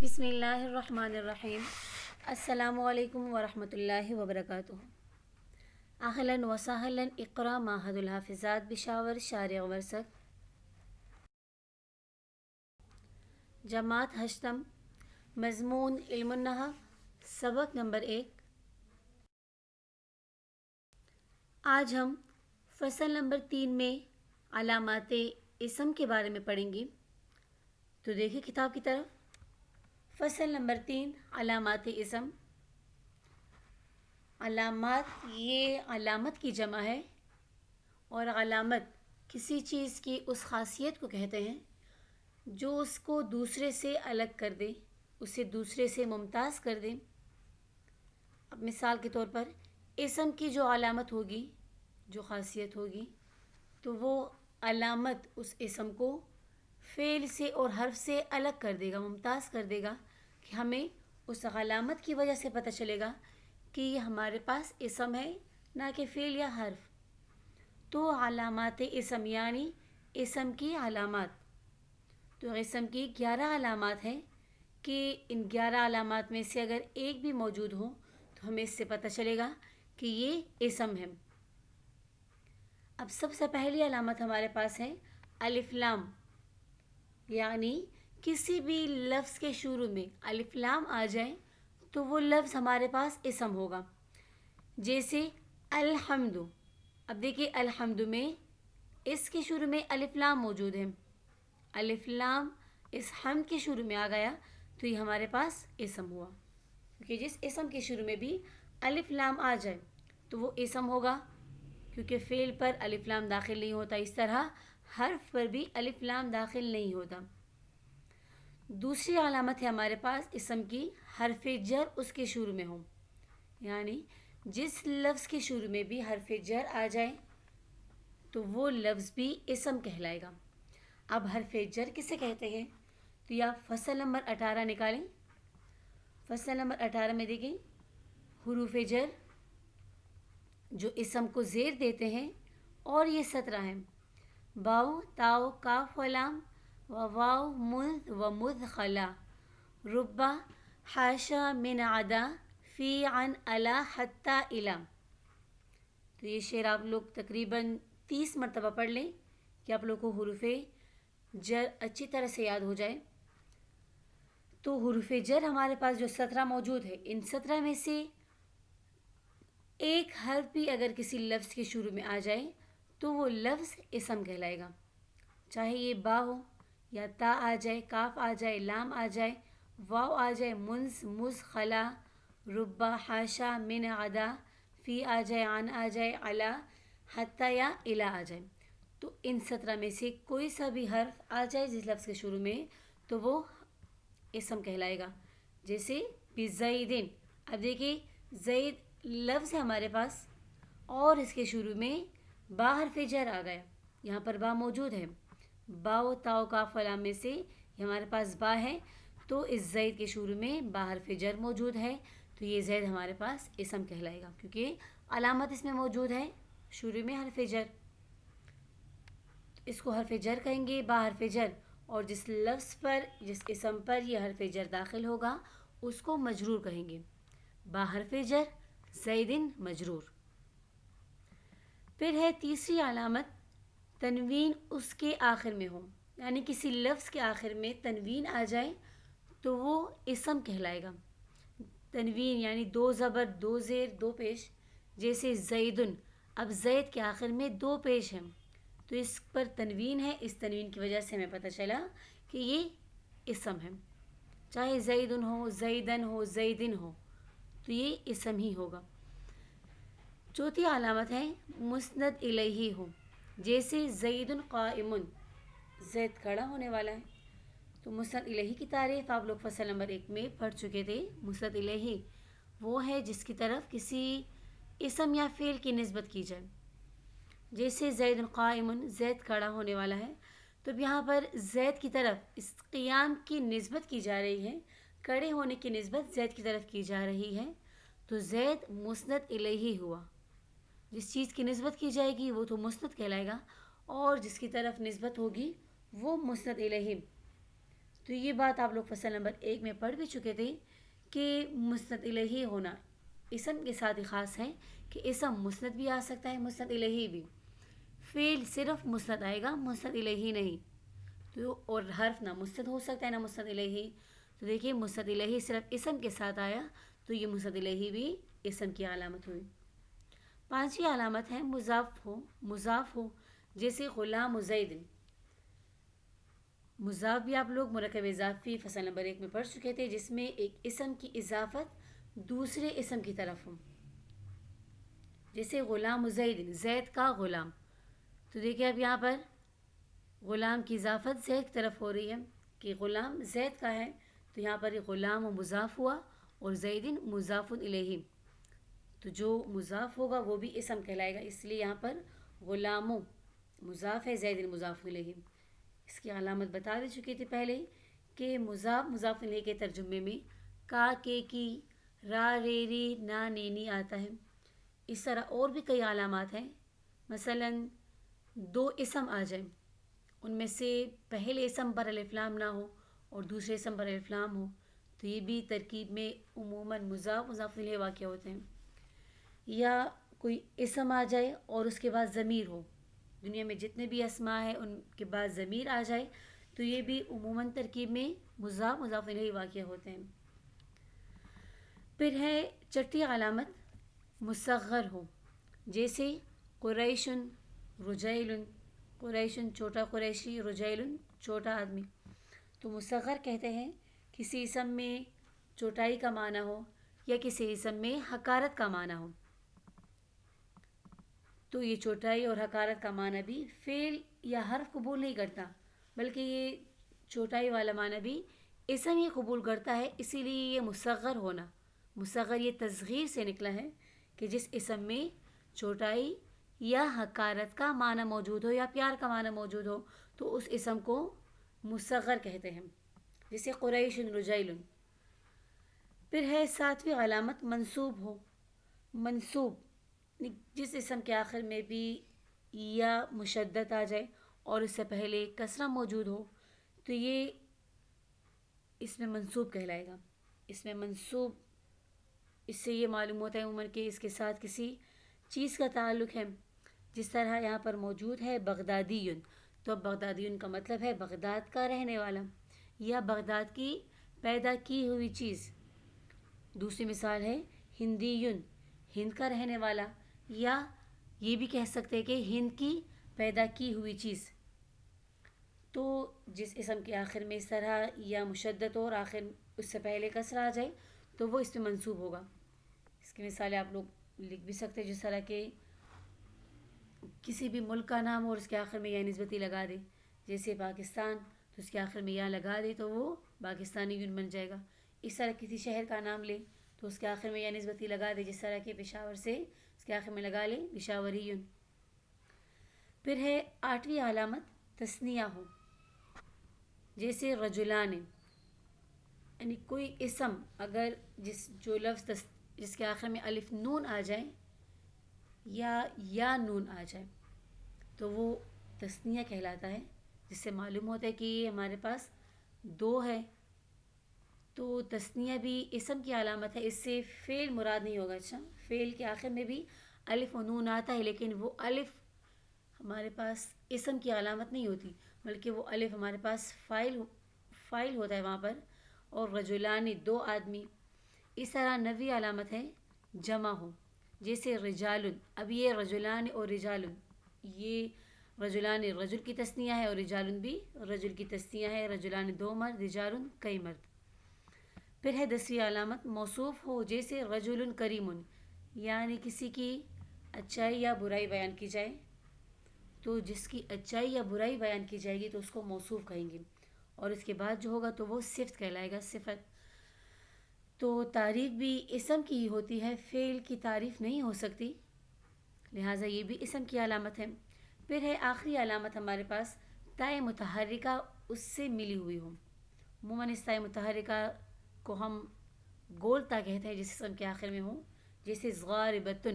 بسم اللہ الرحمن الرحیم۔ السلام علیکم ورحمۃ اللہ وبرکاتہ۔ اہلا وسہلا اقرا معہد الحافظات بشاور شارع ورسک، جماعت ہشتم، مضمون علم النحو، سبق نمبر 1۔ آج ہم فصل نمبر 3 میں علامات اسم کے بارے میں پڑھیں گے، تو دیکھیں کتاب کی طرف۔ فصل نمبر 3، علامات اسم۔ علامات یہ علامت کی جمع ہے، اور علامت کسی چیز کی اس خاصیت کو کہتے ہیں جو اس کو دوسرے سے الگ کر دے، اسے دوسرے سے ممتاز کر دے۔ اب مثال کے طور پر اسم کی جو علامت ہوگی، جو خاصیت ہوگی، تو وہ علامت اس اسم کو فعل سے اور حرف سے الگ کر دے گا، ممتاز کر دے گا، کہ ہمیں اس علامت کی وجہ سے پتہ چلے گا کہ یہ ہمارے پاس اسم ہے، نہ کہ فعل یا حرف۔ تو علامات اسم یعنی اسم کی علامات، تو اسم کی 11 علامات ہیں کہ ان 11 علامات میں سے اگر ایک بھی موجود ہو تو ہمیں اس سے پتہ چلے گا کہ یہ اسم ہے۔ اب سب سے پہلی علامت ہمارے پاس ہے الف لام، یعنی کسی بھی لفظ کے شروع میں الف لام آ جائے تو وہ لفظ ہمارے پاس اسم ہوگا۔ جیسے الحمد، اب دیکھیے الحمد میں اس کے شروع میں الف لام موجود ہے، الف لام اس حمد کے شروع میں آ گیا تو یہ ہمارے پاس اسم ہوا، کیونکہ جس اسم کے شروع میں بھی الف لام آ جائے تو وہ اسم ہوگا، کیونکہ فعل پر الف لام داخل نہیں ہوتا، اس طرح حرف پر بھی الف لام داخل نہیں ہوتا۔ دوسری علامت ہے ہمارے پاس اسم کی حرف جر اس کے شروع میں ہو، یعنی جس لفظ کے شروع میں بھی حرف جر آ جائے تو وہ لفظ بھی اسم کہلائے گا۔ اب حرف جر کسے کہتے ہیں؟ تو یہ آپ فصل نمبر 18 نکالیں۔ فصل نمبر 18 میں دیکھیں حروف جر جو اسم کو زیر دیتے ہیں، اور یہ 17 ہیں: باؤ، تاؤ، کاف و لام، و واو، مذ و مذ خلا، ربا، حاشا، من عدا، فی، عن، الا، حتی، الا۔ تو یہ شعر آپ لوگ تقریباً 30 مرتبہ پڑھ لیں کہ آپ لوگ کو حروف جر اچھی طرح سے یاد ہو جائے۔ تو حروف جر ہمارے پاس جو 17 موجود ہے، ان 17 میں سے ایک حرف بھی اگر کسی لفظ کے شروع میں آ جائے تو وہ لفظ اسم کہلائے گا، چاہے یہ با ہو یا تا آ جائے، کاف آ جائے، لام آ جائے، واو آ جائے، منز، مز، خلا، ربا، حاشا، من، عدا، فی آ جائے، عن آ جائے، علا، حتی یا الا آ جائے۔ تو ان 17 میں سے کوئی سا بھی حرف آ جائے جس لفظ کے شروع میں تو وہ اسم کہلائے گا۔ جیسے بزیدن، اب دیکھیے زید لفظ ہے ہمارے پاس، اور اس کے شروع میں با حرف جر آ گیا، یہاں پر با موجود ہے، باؤ، تاؤ، کاف و لام میں سے یہ ہمارے پاس با ہے، تو اس زید کے شروع میں با حرف جر موجود ہے، تو یہ زید ہمارے پاس اسم کہلائے گا، کیونکہ علامت اس میں موجود ہے شروع میں حرف جر، اس کو حرف جر کہیں گے، با حرف جر، اور جس لفظ پر، جس اسم پر یہ حرف جر داخل ہوگا اس کو مجرور کہیں گے، با حرف جر زیدن مجرور۔ پھر ہے تیسری علامت تنوین اس کے آخر میں ہو، یعنی کسی لفظ کے آخر میں تنوین آ جائے تو وہ اسم کہلائے گا۔ تنوین یعنی 2 زبر، 2 زیر، 2 پیش، جیسے زیدن، اب زید کے آخر میں 2 پیش ہیں تو اس پر تنوین ہے، اس تنوین کی وجہ سے ہمیں پتہ چلا کہ یہ اسم ہے، چاہے زیدن ہو، زیدن ہو، زیدن ہو، تو یہ اسم ہی ہوگا۔ چوتھی علامت ہے مسند الیہ ہو، جیسے زید قائم، زید کھڑا ہونے والا ہے، تو مسند الیہ کی تعریف آپ لوگ فصل نمبر 1 میں پڑھ چکے تھے۔ مسند الیہ وہ ہے جس کی طرف کسی اسم یا فعل کی نسبت کی جائے، جیسے زید قائم، زید کھڑا ہونے والا ہے، تو اب یہاں پر زید کی طرف اس قیام کی نسبت کی جا رہی ہے، کھڑے ہونے کی نسبت زید کی طرف کی جا رہی ہے، تو زید مسند الیہ ہوا۔ جس چیز کی نسبت کی جائے گی وہ تو مسند کہلائے گا، اور جس کی طرف نسبت ہوگی وہ مسند الیہ۔ تو یہ بات آپ لوگ فصل نمبر 1 میں پڑھ بھی چکے تھے کہ مسند الیہ ہونا اسم کے ساتھ ہی خاص ہے کہ اسم مسند بھی آ سکتا ہے، مسند الیہ بھی، فعل صرف مسند آئے گا، مسند الیہ نہیں. تو اور حرف نہ مسند ہو سکتا ہے نہ مسند الیہ. تو دیکھیے مسند الیہ صرف اسم کے ساتھ آیا تو یہ مسند الیہ بھی اسم کی علامت ہوئی. 5ویں علامت ہے مضاف ہو جیسے غلام زید. مضاف بھی آپ لوگ مرکب اضافی فصل نمبر 1 میں پڑھ چکے تھے، جس میں ایک اسم کی اضافت دوسرے اسم کی طرف ہو. جیسے غلام زید، زید کا غلام. تو دیکھیے اب یہاں پر غلام کی اضافت زید کی طرف ہو رہی ہے کہ غلام زید کا ہے، تو یہاں پر غلام و مضاف ہوا اور زیدن مضاف الیہ. تو جو مضاف ہوگا وہ بھی اسم کہلائے گا، اس لیے یہاں پر غلام مضاف ہے، زیدن مضاف الیہ. اس کی علامت بتا دے چکی تھی پہلے کہ مضاف الیہ کے ترجمے میں کا، کے، کی، را، رے، ری، نا، نینی آتا ہے. اس طرح اور بھی کئی علامات ہیں. مثلا 2 اسم آ جائیں، ان میں سے پہلے اسم پر الف لام نہ ہو اور دوسرے اسم پر الف لام ہو، تو یہ بھی ترکیب میں عموماً مضاف الیہ واقع ہوتے ہیں. یا کوئی اسم آ جائے اور اس کے بعد ضمیر ہو، دنیا میں جتنے بھی اسماء ہیں ان کے بعد ضمیر آ جائے تو یہ بھی عموماً ترکیب میں مضاف الیہ واقع ہوتے ہیں. پھر ہے 6 علامت مصغر ہو جیسے قریش رجیل. قریش چھوٹا قریشی، رجیل چھوٹا آدمی. تو مصغر کہتے ہیں کسی اسم میں چھوٹائی کا معنی ہو یا کسی اسم میں حقارت کا معنی ہو. تو یہ چھوٹائی اور حقارت کا معنی بھی فعل یا حرف قبول نہیں کرتا، بلکہ یہ چھوٹائی والا معنی بھی اسم ہی قبول کرتا ہے. اسی لیے یہ مصغر ہونا، مصغر یہ تصغیر سے نکلا ہے کہ جس اسم میں چھوٹائی یا حقارت کا معنی موجود ہو یا پیار کا معنی موجود ہو تو اس اسم کو مصغر کہتے ہیں، جیسے قریش رجیل. پھر ہے 7ویں علامت منصوب ہو. منصوب جس اسم کے آخر میں بھی یا مشدد آ جائے اور اس سے پہلے کسرہ موجود ہو تو یہ اس میں منصوب کہلائے گا. اس میں منصوب، اس سے یہ معلوم ہوتا ہے عموماً کہ اس کے ساتھ کسی چیز کا تعلق ہے. جس طرح یہاں پر موجود ہے بغدادی، تو بغدادی کا مطلب ہے بغداد کا رہنے والا یا بغداد کی پیدا کی ہوئی چیز. دوسری مثال ہے ہندی، ہند کا رہنے والا، یا یہ بھی کہہ سکتے ہیں کہ ہند کی پیدا کی ہوئی چیز. تو جس اسم کے آخر میں اس طرح یا مشدد ہو اور آخر اس سے پہلے کسرہ آ جائے تو وہ اس میں منصوب ہوگا. اس کی مثالیں آپ لوگ لکھ بھی سکتے ہیں، جس طرح کہ کسی بھی ملک کا نام ہو اور اس کے آخر میں یا نسبتی لگا دے، جیسے پاکستان تو اس کے آخر میں یا لگا دے تو وہ پاکستانی بن جائے گا. اس طرح کسی شہر کا نام لے تو اس کے آخر میں یا نسبتی لگا دے، جس طرح کہ پشاور سے اس کے آخر میں لگا لے پشاوری. پھر ہے 8ویں علامت تثنیہ ہو جیسے رجلان. یعنی کوئی اسم اگر جو لفظ جس کے آخر میں الف نون آ جائے یا نون آ جائے تو وہ تثنیہ کہلاتا ہے، جس سے معلوم ہوتا ہے کہ یہ ہمارے پاس 2 ہے. تو تثنیہ بھی اسم کی علامت ہے، اس سے فعل مراد نہیں ہوگا. اچھا، فعل کے آخر میں بھی الف و نون آتا ہے لیکن وہ الف ہمارے پاس اسم کی علامت نہیں ہوتی، بلکہ وہ الف ہمارے پاس فاعل ہوتا ہے وہاں پر. اور رجلان 2 آدمی. اس طرح 9ویں علامت ہے جمع ہو جیسے رجال. اب یہ رجلان اور رجال، یہ رجلان رجل کی تثنیہ ہے اور رجال بھی رجل کی تثنیہ ہے. رجلان 2 مرد، رجال کئی مرد. پھر ہے 10ویں علامت موصوف ہو جیسے رجل کریم. یعنی کسی کی اچھائی یا برائی بیان کی جائے تو جس کی اچھائی یا برائی بیان کی جائے گی تو اس کو موصوف کہیں گے، اور اس کے بعد جو ہوگا تو وہ صفت کہلائے گا، صفت. تو تعریف بھی اسم کی ہی ہوتی ہے، فعل کی تعریف نہیں ہو سکتی، لہٰذا یہ بھی اسم کی علامت ہے. پھر ہے آخری علامت ہمارے پاس تائے متحرکہ اس سے ملی ہوئی ہو. عموماً اس تائے متحرکہ کو ہم گولتا کہتے ہیں جس اسم کے آخر میں ہو، جیسے ضاربۃ.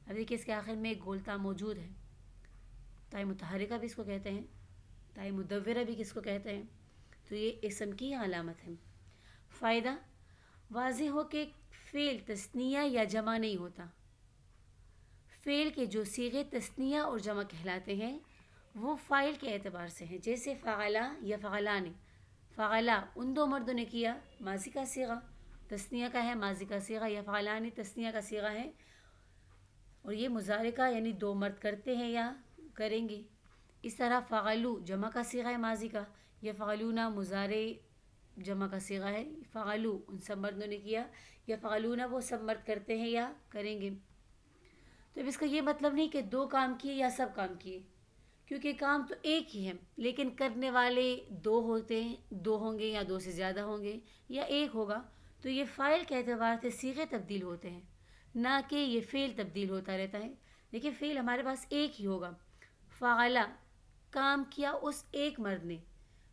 اب دیکھیے اس کے آخر میں ایک گولتا موجود ہے. تائے متحرکہ بھی اس کو کہتے ہیں، تائے مدورہ بھی کس کو کہتے ہیں. تو یہ اسم کی علامت ہے۔ فائدہ، واضح ہو کہ فعل تثنیہ یا جمع نہیں ہوتا۔ فعل کے جو صیغے تثنیہ اور جمع کہلاتے ہیں وہ فاعل کے اعتبار سے ہیں، جیسے فعلا یا فعلان۔ فعلا ان دو مردوں نے کیا، ماضی کا صیغہ تثنیہ کا ہے، ماضی کا صیغہ، یا فعلان تثنیہ کا صیغہ ہے، اور یہ مضارع کا یعنی دو مرد کرتے ہیں یا کریں گے۔ اس طرح فعلو جمع کا صیغہ ہے ماضی کا، یا فعلونا مضارع جمع کا صیغہ ہے، فعلو ان سب مردوں نے کیا، یا فعلونا وہ سب مرد کرتے ہیں یا کریں گے۔ تو اب اس کا یہ مطلب نہیں کہ دو کام کیے یا سب کام کیے، کیونکہ کام تو ایک ہی ہے، لیکن کرنے والے دو ہوتے ہیں، دو ہوں گے یا دو سے زیادہ ہوں گے یا ایک ہوگا، تو یہ فاعل کے اعتبار سے صیغے تبدیل ہوتے ہیں، نہ کہ یہ فعل تبدیل ہوتا رہتا ہے۔ لیکن فعل ہمارے پاس ایک ہی ہوگا۔ فعلا کام کیا اس ایک مرد نے،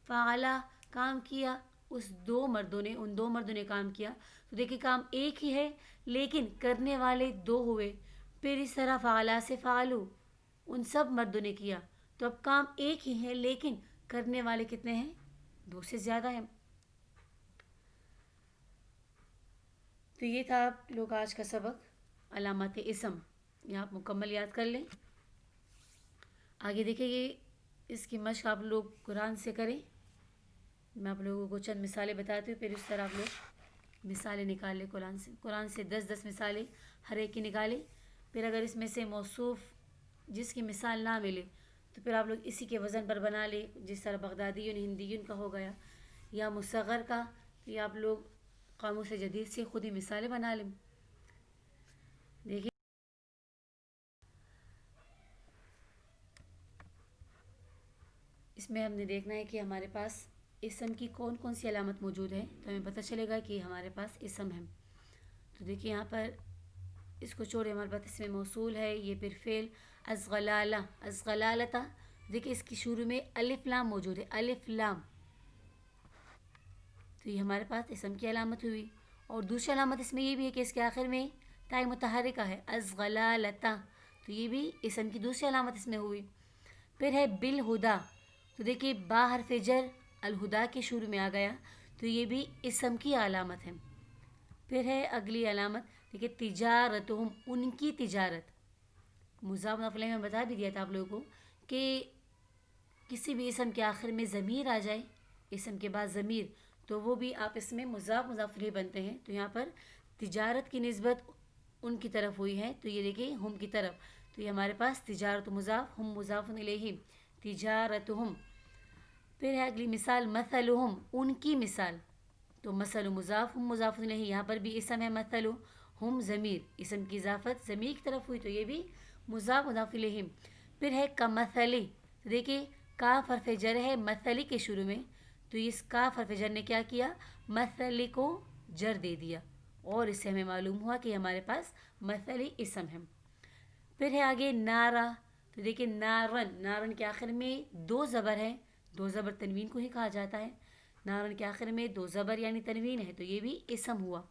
فعلا کام کیا اس دو مردوں نے، ان دو مردوں نے کام کیا، تو دیکھیں کام ایک ہی ہے لیکن کرنے والے دو ہوئے۔ پھر اس طرح فعلا سے فعلو ان سب مردوں نے کیا، تو اب کام ایک ہی ہے لیکن کرنے والے کتنے ہیں؟ دو سے زیادہ ہیں۔ تو یہ تھا آپ لوگ آج کا سبق علامات اسم، یہ آپ مکمل یاد کر لیں۔ آگے دیکھیں یہ اس کی مشق آپ لوگ قرآن سے کریں۔ میں آپ لوگوں کو چند مثالیں بتاتی ہوں، پھر اس طرح آپ لوگ مثالیں نکال لیں قرآن سے 10 مثالیں ہر ایک کی نکالیں۔ پھر اگر اس میں سے موصوف جس کی مثال نہ ملے تو پھر آپ لوگ اسی کے وزن پر بنا لیں، جس طرح بغدادیون ہندیون کا ہو گیا یا مصغر کا، تو یہ آپ لوگ قاموس جدید سے خود ہی مثالیں بنا لیں۔ دیکھیں اس میں ہم نے دیکھنا ہے کہ ہمارے پاس اسم کی کون کون سی علامت موجود ہے، تو ہمیں پتہ چلے گا کہ ہمارے پاس اسم ہے۔ تو دیکھیں یہاں پر اس کو چھوڑے ہمارے پاس اس میں موصول ہے، یہ پھر فعل ازغلالہ، ازغلالتا، دیکھیں اس کی شروع میں الف لام موجود ہے، الف لام، تو یہ ہمارے پاس اسم کی علامت ہوئی۔ اور دوسری علامت اس میں یہ بھی ہے کہ اس کے آخر میں تاء متحرکہ ہے، ازغلالتا، تو یہ بھی اسم کی دوسری علامت اس میں ہوئی۔ پھر ہے بالہدا، تو دیکھیے با حرف جر الہدا کے شروع میں آ گیا، تو یہ بھی اسم کی علامت ہے۔ پھر ہے اگلی علامت، دیکھیے تجارتہم، ان کی تجارت، مضاف مضاف الیہ میں بتا بھی دیا تھا آپ لوگوں کو کہ کسی بھی اسم کے آخر میں ضمیر آ جائے، اسم کے بعد ضمیر، تو وہ بھی آپ اس میں مضاف مضاف الیہ بنتے ہیں۔ تو یہاں پر تجارت کی نسبت ان کی طرف ہوئی ہے، تو یہ دیکھیں ہم کی طرف، تو یہ ہمارے پاس تجارت مضاف، ہم مضاف الیہ، تجارتہم۔ پھر ہے اگلی مثال مثلہم، ان کی مثال، تو مثل مضاف، ہم مضاف الیہ، یہاں پر بھی اسم ہے مثل، ہم ضمیر، اسم کی اضافت ضمیر کی طرف ہوئی، تو یہ بھی مضاف مضاف الیہ۔ پھر ہے کمثلی، تو دیکھیں کاف حرف جر ہے مثلی کے شروع میں، تو اس کاف حرف جر نے کیا کیا؟ مثلی کو جر دے دیا، اور اس سے ہمیں معلوم ہوا کہ ہمارے پاس مثلی اسم ہے۔ پھر ہے آگے نارا، تو دیکھیں نارن، نارن کے آخر میں دو زبر ہے، دو زبر تنوین کو ہی کہا جاتا ہے، نارن کے آخر میں دو زبر یعنی تنوین ہے، تو یہ بھی اسم ہوا۔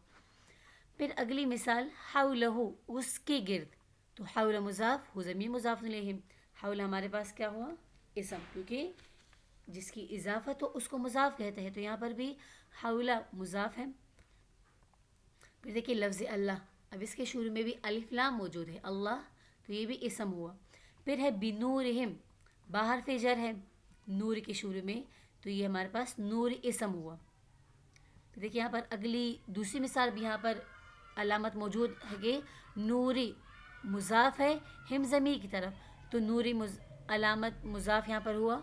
پھر اگلی مثال حولہ، اس کے گرد، تو حول مضاف، ہو ضمیر مضاف الیہ، حول ہمارے پاس کیا ہوا؟ اسم، کیونکہ جس کی اضافت ہو اس کو مضاف کہتے ہیں، تو یہاں پر بھی حولہ مضاف ہے۔ پھر دیکھیں لفظ اللہ، اب اس کے شروع میں بھی الف لام موجود ہے، اللہ، تو یہ بھی اسم ہوا۔ پھر ہے بنورہم، با حرف جر ہے نور کے شروع میں، تو یہ ہمارے پاس نور اسم ہوا۔ تو دیکھیں یہاں پر اگلی دوسری مثال بھی یہاں پر علامت موجود ہے کہ نوری مضاف ہے ہم ضمیر کی طرف، تو نوری علامت مضاف یہاں پر ہوا۔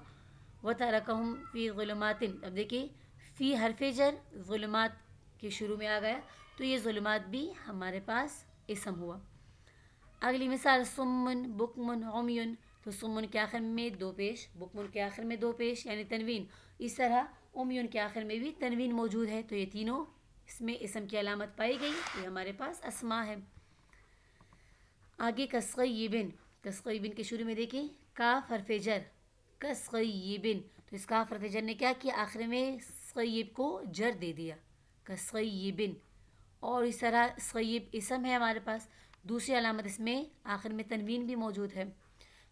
وَتَرَكَهُمْ فِي ظُلُمَاتٍ، اب دیکھیے فی حرف جر ظلمات کے شروع میں آ گیا، تو یہ ظلمات بھی ہمارے پاس اسم ہوا۔ اگلی مثال سمن بکمن عمیون، تو سمن کے آخر میں دو پیش، بکمن کے آخر میں دو پیش یعنی تنوین، اس طرح عمیون کے آخر میں بھی تنوین موجود ہے، تو یہ تینوں اس میں اسم کی علامت پائی گئی، یہ ہمارے پاس اسماء ہے۔ آگے کصغیبن، کصغیبن کے شروع میں دیکھیں کاف حرف جر، کصغیبن، تو اس کاف حرف جر نے کیا کیا؟ آخر میں صغیب کو جر دے دیا، کصغیبن، اور اس طرح صغیب اسم ہے ہمارے پاس، دوسری علامت اس میں آخر میں تنوین بھی موجود ہے۔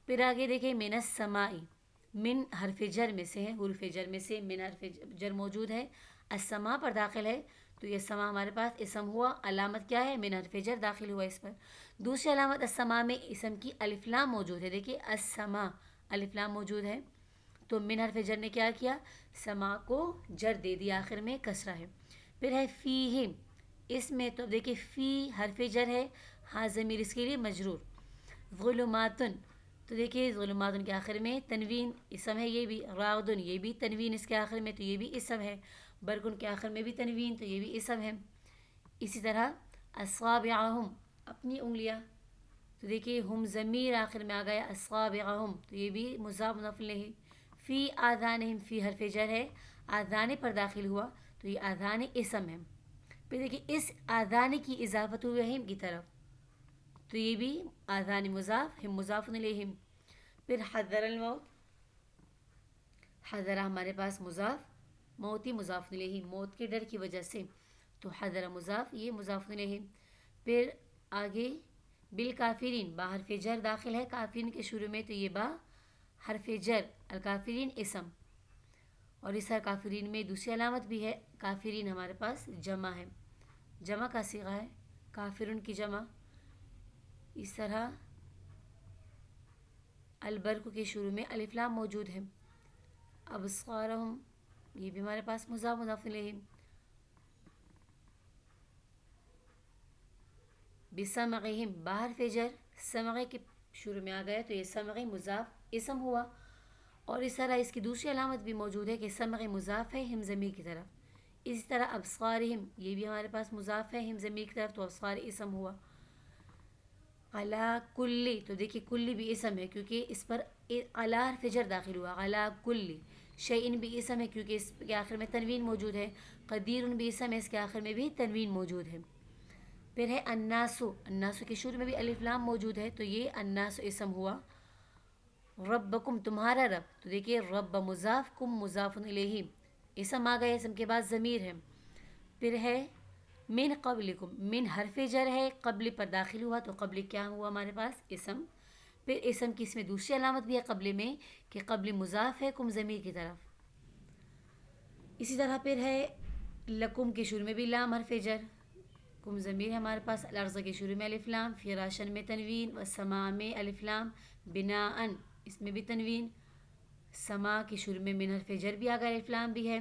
پھر آگے دیکھیں من السماء، من حرف جر میں سے ہے، حروف جر میں سے من حرف جر موجود ہے، السما پر داخل ہے، تو یہ سما ہمارے پاس اسم ہوا، علامت کیا ہے؟ من حرف جر داخل ہوا اس پر۔ دوسری علامت السما میں اسم کی الف لام موجود ہے، دیکھیے السما الف لام موجود ہے، تو من حرف جر نے کیا کیا؟ سما کو جر دے دیا، آخر میں کسرہ ہے۔ پھر ہے فیہم، اس میں تو دیکھیے فی حرف جر ہے، ہاں ضمیر اس کے لیے مجرور۔ ظلماتن، تو دیکھیے ظلماتن کے آخر میں تنوین اسم ہے، یہ بھی راغدن یہ بھی تنوین اس کے آخر میں، تو یہ بھی اسم ہے۔ برکن کے آخر میں بھی تنوین، تو یہ بھی اسم ہے۔ اسی طرح اصابعہم، اپنی انگلیاں، تو دیکھیے ہم ضمیر آخر میں آ گیا، اصابعہم تو یہ بھی مضاف مضاف الیہ۔ فی آذانہم، فی حرف جر ہے، آذان پر داخل ہوا، تو یہ آذان اسم ہے۔ پھر دیکھیے اس آذان کی اضافت ہوئی ہم کی طرف، تو یہ بھی آذان مضاف، ہم مضاف الیہم۔ پھر حذر الموت، حذر ہمارے پاس مضاف، موتی مضاف الیہ، موت کے ڈر کی وجہ سے، تو حذر مضاف، یہ مضاف الیہ۔ پھر آگے بالکافرین، با حرف جر داخل ہے کافرین کے شروع میں، تو یہ با حرف جر، الکافرین اسم، اور اس طرح کافرین میں دوسری علامت بھی ہے، کافرین ہمارے پاس جمع ہے، جمع کا صیغہ ہے، کافرن کی جمع۔ اس طرح البرق کے شروع میں الف لام موجود ہے، ابصارہم یہ بھی ہمارے پاس مضاف مضاف الیہ۔ بسمعہم، با حرف جر سمع کے شروع میں آ گیا، تو یہ سمع مضاف اسم ہوا، اور اس طرح اس کی دوسری علامت بھی موجود ہے کہ سمع مضاف ہے ہم ضمیر کی طرف۔ اسی طرح ابصارہم، یہ بھی ہمارے پاس مضاف ہے ہم ضمیر کی طرف، تو ابصار اسم ہوا۔ علی کلی، تو دیکھیے کلی بھی اسم ہے کیونکہ اس پر علی حرف جر داخل ہوا، علی کلی شیئن بھی اسم ہے کیونکہ اس کے آخر میں تنوین موجود ہے، قدیر بھی اسم ہے، اس کے آخر میں بھی تنوین موجود ہے۔ پھر ہے الناس، الناس کے شروع میں بھی الف لام موجود ہے، تو یہ الناس اسم ہوا۔ ربکم تمہارا رب، تو دیکھیے رب مضاف، کم مضاف الیہ، اسم آ گیا، اسم کے بعد ضمیر ہے۔ پھر ہے من قبلکم، من حرف جر ہے، قبل پر داخل ہوا، تو قبل کیا ہوا ہمارے پاس؟ اسم۔ پھر اسم کی اس میں دوسری علامت بھی ہے قبل میں کہ قبل مضاف ہے کم ضمیر کی طرف۔ اسی طرح پھر ہے لکم کے شروع میں بھی لام حرف جر، کم ضمیر ہے ہمارے پاس، الارض کے شروع میں الف لام، فراشن میں تنوین، والسماء میں الف لام، بناء اس میں بھی تنوین، سما کے شروع میں من حرف جر بھی آ گیا، الف لام بھی ہے،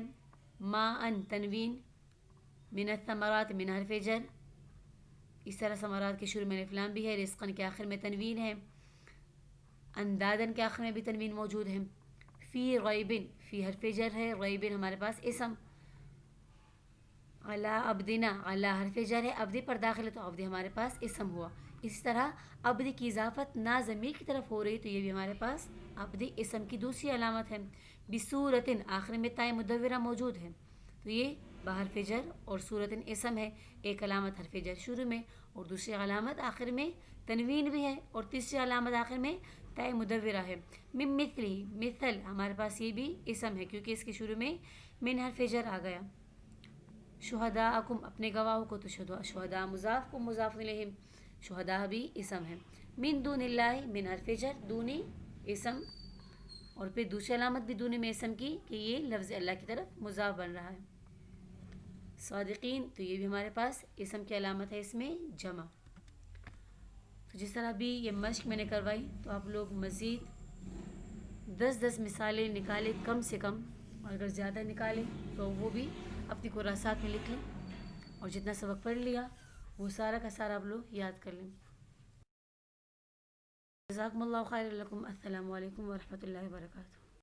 ماء تنوین، من الثمرات من حرف جر، اس طرح ثمرات کے شروع میں الف لام بھی ہے، رزقن کے آخر میں تنوین ہے، اندادن کے آخر میں بھی تنوین موجود ہے۔ فی ریبن، فی حرف جر ہے، ریبن ہمارے پاس اسم۔ علی عبدنا، علی حرف جر ہے، عبد پر داخل ہے، تو عبد ہمارے پاس اسم ہوا۔ اسی طرح عبد کی اضافت نا ضمیر کی طرف ہو رہی، تو یہ بھی ہمارے پاس عبد اسم کی دوسری علامت ہے۔ بصورتن، آخر میں تائیں مدورہ موجود ہے، تو یہ بحرف جر اور صورتن اسم ہے، ایک علامت حرف جر شروع میں اور دوسری علامت آخر میں تنوین بھی ہے، اور تیسری علامت آخر میں تائیں مدورہ ہے۔ من مثلہ، مثل ہمارے پاس یہ بھی اسم ہے کیونکہ اس کے شروع میں من حرف جر آ گیا۔ شہداءکم، اپنے گواہوں کو، تو شہداء مضاف کو مضاف الیہ، شہداء بھی اسم ہے۔ من دون اللہ، من حرف جر، دونی اسم، اور پھر دوسری علامت بھی دونی میں اسم کی کہ یہ لفظ اللہ کی طرف مضاف بن رہا ہے۔ صادقین، تو یہ بھی ہمارے پاس اسم کی علامت ہے، اس میں جمع۔ تو جس طرح بھی یہ مشق میں نے کروائی، تو آپ لوگ مزید 10 مثالیں نکالیں کم سے کم، اور اگر زیادہ نکالیں تو وہ بھی اپنی کراسات میں لکھ لیں، اور جتنا سبق پڑھ لیا وہ سارا کا سارا آپ لوگ یاد کر لیں۔ جزاکم اللہ خیر، لکم السلام علیکم ورحمۃ اللہ وبرکاتہ۔